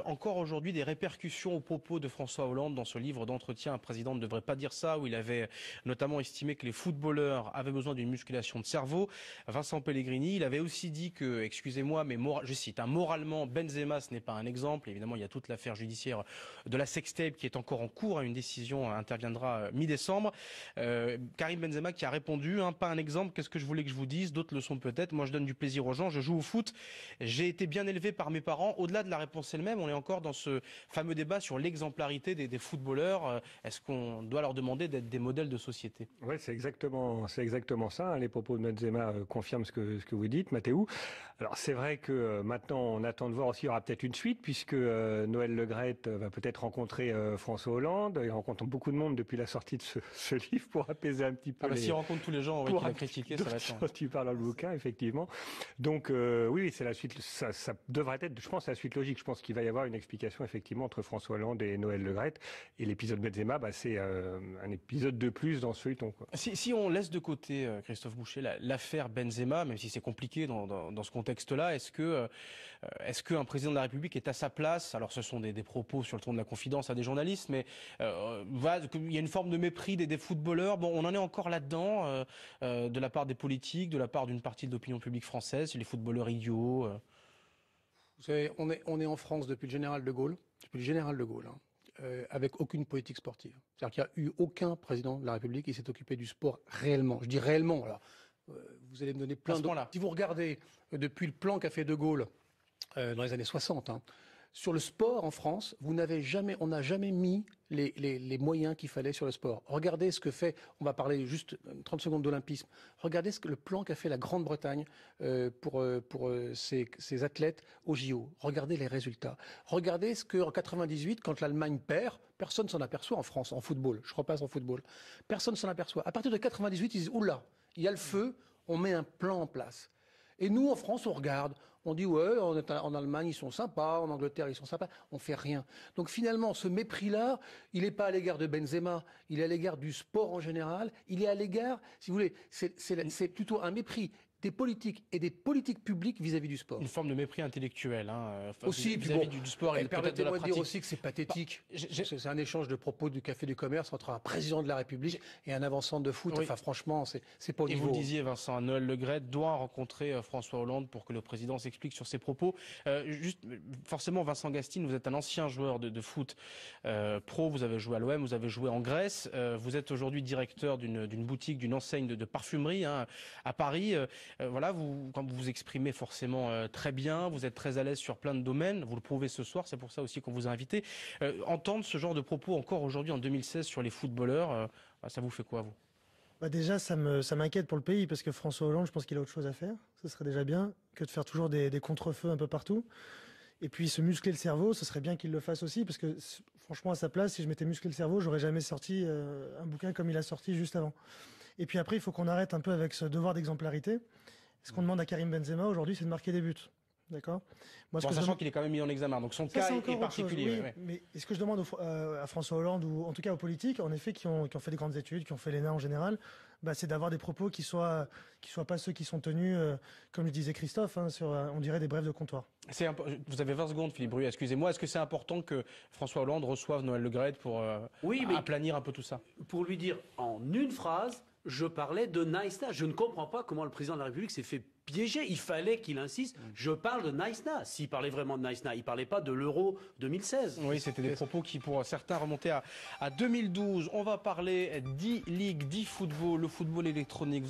encore aujourd'hui des répercussions aux propos de François Hollande dans ce livre d'entretien. Un président ne devrait pas dire ça, où il avait notamment estimé que les footballeurs avaient besoin d'une musculation de cerveau. Vincent Pellegrini, il avait aussi dit que, excusez-moi, mais je cite, moralement, Benzema, ce n'est pas un exemple. Évidemment, il y a toute l'affaire judiciaire de la sextape qui est encore en cours. Une décision interviendra mi-décembre. Karim Benzema qui a répondu, pas un exemple, qu'est-ce que je voulais que je vous dise? D'autres le sont peut-être. Moi, je donne du plaisir aux gens, je joue au foot. J'ai été bien élevé par mes parents. Au-delà de la réponse elle-même, on est encore dans ce fameux débat sur l'exemplarité des footballeurs. Est-ce qu'on doit leur demander d'être des modèles de société? Oui, c'est exactement ça. Les propos de Benzema confirment ce que vous dites, Mathéo. Alors c'est vrai que maintenant on attend de voir aussi, il y aura peut-être une suite puisque Noël Le Graët va peut-être rencontrer François Hollande. Il rencontre beaucoup de monde depuis la sortie de ce livre pour apaiser un petit peu. S'il rencontre tous les gens qu'il a critiqués, ça va être. Tu parles dans le bouquin, effectivement. Donc oui, c'est la suite. Ça devrait être, je pense, la suite logique. Je pense qu'il va y avoir une explication effectivement entre François Hollande et Noël Le Graët. Et l'épisode Benzema, c'est un épisode de plus dans ce feuilleton, quoi. Si on laisse de côté, Christophe Boucher, l'affaire Benzema, même si c'est compliqué dans ce contexte-là, est-ce qu'un président de la République est à sa place? Alors ce sont des propos sur le ton de la confidence à des journalistes, mais il y a une forme de mépris des footballeurs. Bon, on en est encore là-dedans, de la part des politiques, de la part d'une partie de l'opinion publique française, les footballeurs idiots. Vous savez, on est en France depuis le général de Gaulle, avec aucune politique sportive. C'est-à-dire qu'il n'y a eu aucun président de la République qui s'est occupé du sport réellement. Je dis réellement. Alors, vous allez me donner plein de... Si vous regardez depuis le plan qu'a fait de Gaulle dans les années 60, sur le sport en France, on n'a jamais mis les moyens qu'il fallait sur le sport. Regardez ce que fait, on va parler juste 30 secondes d'olympisme, regardez le plan qu'a fait la Grande-Bretagne pour ses athlètes au JO. Regardez les résultats. Regardez ce qu'en 98, quand l'Allemagne perd, personne s'en aperçoit en France, en football. Je repasse en football. Personne s'en aperçoit. À partir de 98, ils disent, oula, il y a le feu, on met un plan en place. Et nous, en France, on regarde, on dit ouais, en Allemagne, ils sont sympas, en Angleterre, ils sont sympas, on fait rien. Donc finalement, ce mépris-là, il n'est pas à l'égard de Benzema, il est à l'égard du sport en général, il est à l'égard, si vous voulez, c'est plutôt un mépris des politiques et des politiques publiques vis-à-vis du sport. Une forme de mépris intellectuel, aussi vis-à-vis du sport et peut-être de la pratique. Permettez-moi de dire aussi que c'est pathétique. C'est un échange de propos du Café du Commerce entre un président de la République et un avant-centre de foot. Oui. Enfin, franchement, c'est pas au niveau. Et vous le disiez, Vincent, Noël Le Graët doit rencontrer François Hollande pour que le président s'explique sur ses propos. Forcément, Vincent Gastine, vous êtes un ancien joueur de foot pro. Vous avez joué à l'OM, vous avez joué en Grèce. Vous êtes aujourd'hui directeur d'une boutique, d'une enseigne de parfumerie à Paris. Quand vous vous exprimez forcément très bien, vous êtes très à l'aise sur plein de domaines, vous le prouvez ce soir, c'est pour ça aussi qu'on vous a invité. Entendre ce genre de propos encore aujourd'hui en 2016 sur les footballeurs, ça vous fait quoi, vous? Déjà, ça m'inquiète pour le pays, parce que François Hollande, je pense qu'il a autre chose à faire. Ce serait déjà bien que de faire toujours des contre-feux un peu partout. Et puis se muscler le cerveau, ce serait bien qu'il le fasse aussi, parce que franchement, à sa place, si je m'étais musclé le cerveau, j'aurais jamais sorti un bouquin comme il a sorti juste avant. Et puis après, il faut qu'on arrête un peu avec ce devoir d'exemplarité. Ce qu'on demande à Karim Benzema aujourd'hui, c'est de marquer des buts. D'accord. Sachant qu'il est quand même mis en examen, donc son cas est particulier. Oui, mais ce que je demande à François Hollande, ou en tout cas aux politiques, en effet, qui ont fait des grandes études, qui ont fait l'ENA en général, c'est d'avoir des propos qui soient pas ceux qui sont tenus, comme le disait Christophe, sur, on dirait, des brèves de comptoir. Vous avez 20 secondes, Philippe Bruy, excusez-moi. Est-ce que c'est important que François Hollande reçoive Noël Le Graët pour aplanir un peu tout ça? Pour lui dire en une phrase, je parlais de Naïsna. Je ne comprends pas comment le président de la République s'est fait piéger. Il fallait qu'il insiste. Je parle de Naïsna. S'il parlait vraiment de Naïsna, il ne parlait pas de l'Euro 2016. Oui, c'était des propos qui, pour certains, remontaient à 2012. On va parler d'e-League, d'e-football, le football électronique.